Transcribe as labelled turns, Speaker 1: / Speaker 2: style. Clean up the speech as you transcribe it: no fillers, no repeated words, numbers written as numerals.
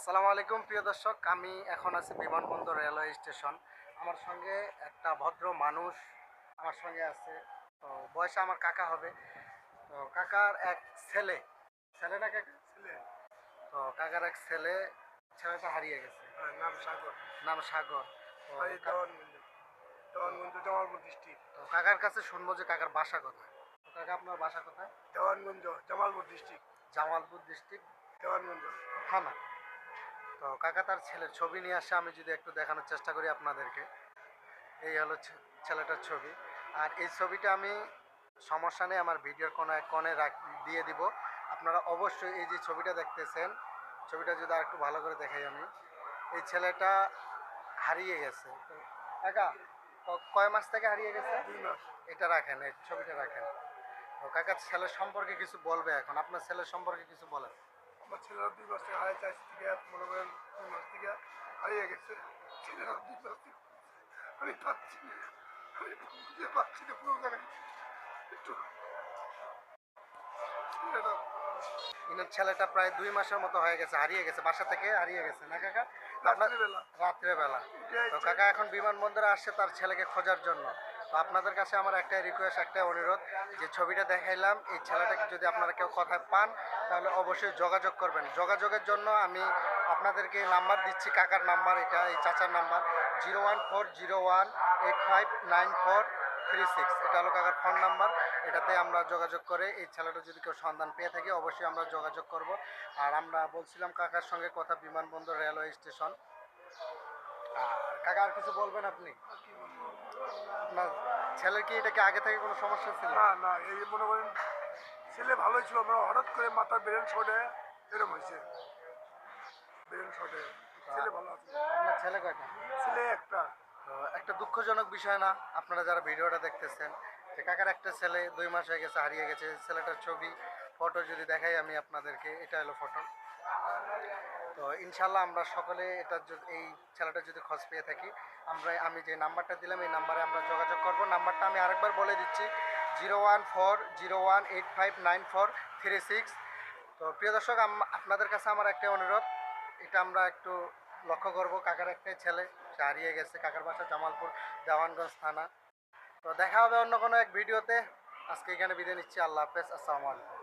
Speaker 1: আসসালামু আলাইকুম প্রিয় দর্শক, আমি এখন আছি বিমানবন্দর রেলওয়ে স্টেশন। আমার সঙ্গে একটা ভদ্র মানুষ আমার সঙ্গে আছে। তো বয়সে আমার কাকা হবে। তো কাকার এক ছেলে, ছেলে না কাকা?
Speaker 2: ছেলে।
Speaker 1: তো কাকার এক ছেলে, ছেলেটা হারিয়ে গেছে।
Speaker 2: নাম সাগর।
Speaker 1: নাম সাগর। তো
Speaker 2: বাড়ি দেওয়ানগঞ্জ। দেওয়ানগঞ্জ জামালপুর ডিস্ট্রিক্ট।
Speaker 1: তো কাকার কাছে শুনবো যে কাকার বাসা কোথায়। তো কাকা আপনার বাসা কোথায়?
Speaker 2: দেওয়ানগঞ্জ জামালপুর ডিস্ট্রিক্ট।
Speaker 1: জামালপুর ডিস্ট্রিক্ট
Speaker 2: দেওয়ানগঞ্জ
Speaker 1: থানা। তো কাকা তার ছেলের ছবি নিয়ে আসে, আমি যদি একটু দেখানোর চেষ্টা করি আপনাদেরকে। এই হলো ছেলেটার ছবি। আর এই ছবিটা আমি সমস্যা নেই আমার ভিডিওর কোনো এক কোণে দিয়ে দিব। আপনারা অবশ্যই এই যে ছবিটা দেখতেছেন, ছবিটা যদি আর একটু ভালো করে দেখাই আমি। এই ছেলেটা হারিয়ে গেছে। তো কাকা কয় মাস থেকে হারিয়ে গেছে?
Speaker 2: 2 মাস।
Speaker 1: এটা রাখেন, এই ছবিটা রাখেন। তো কাকা ছেলের সম্পর্কে কিছু বলবে এখন, আপনার ছেলের সম্পর্কে কিছু বলেন।
Speaker 2: আমার ছেলেরা 2 মাস থেকে হারিয়ে যাচ্ছে থেকে মনে করেন 2 মাস থেকে হারিয়ে গেছে। ছেলেরা 2 মাস থেকে আমি পাচ্ছি না, আমি বুঝতে পারছি না কোনো জায়গায় একটু ছেলেরা
Speaker 1: ইনার ছেলেটা প্রায় 2 মাসের মতো হয়ে গেছে, হারিয়ে গেছে, বাসা থেকে হারিয়ে গেছে না কাকা?
Speaker 2: রাত্রিবেলা।
Speaker 1: রাত্রেবেলা। তো কাকা এখন বিমানবন্দরে আসছে তার ছেলেকে খোঁজার জন্য। তো আপনাদের কাছে আমার একটাই রিকোয়েস্ট, একটাই অনুরোধ, যে ছবিটা দেখাইলাম, এই ছেলেটাকে যদি আপনারা কেউ কথায় পান তাহলে অবশ্যই যোগাযোগ করবেন। যোগাযোগের জন্য আমি আপনাদেরকে নাম্বার দিচ্ছি, কাকার নাম্বার এটা, এই চাচার নাম্বার 01401859436। এটা হলো কাকার ফোন নাম্বার। এটাতে আমরা যোগাযোগ করে এই ছেলেটা যদি কেউ সন্ধান পেয়ে থাকি অবশ্যই আমরা যোগাযোগ করব। আর আমরা বলছিলাম কাকার সঙ্গে কথা, বিমানবন্দর রেলওয়ে স্টেশন। আর কাকা আর কিছু বলবেন আপনি? আপনার ছেলের কি এটা কি আগে থেকে কোনো সমস্যা ছিল?
Speaker 2: না না, এই মনে করেন ছেলে ভালোই ছিল, মানে হঠাৎ করে মাথার ব্রেন শটে এরকম হয়েছে। ব্রেন শটে ছেলে ভালো আছে।
Speaker 1: আপনার ছেলে কয়টা?
Speaker 2: ছেলে একটা।
Speaker 1: তো একটা দুঃখজনক বিষয় না আপনারা যারা ভিডিওটা দেখতেছেন, যে কাকার একটা ছেলে 2 মাস হয়ে গেছে হারিয়ে গেছে। ছেলেটার ছবি, ফটো যদি দেখাই আমি আপনাদেরকে, এটা হলো ফটো। তো ইনশাল্লাহ আমরা সকলে এটা এই ছেলেটা যদি খোঁজ পেয়ে থাকি, আমি যে নাম্বারটা দিলাম এই নাম্বারে আমরা যোগাযোগ করব। নাম্বারটা আমি আরেকবার বলে দিচ্ছি, 01401859436। তো প্রিয় দর্শক, আপনাদের কাছে আমার একটা অনুরোধ, এটা আমরা একটু লক্ষ্য করব। কাকার একটাই ছেলে, সে হারিয়ে গেছে। কাকার বাসা জামালপুর, দেওয়ানগঞ্জ থানা। তো দেখা হবে অন্য কোনো এক ভিডিওতে। আজকে এখানে বিদায় নিচ্ছি। আল্লাহ হাফেজ, আসসালামু আলাইকুম।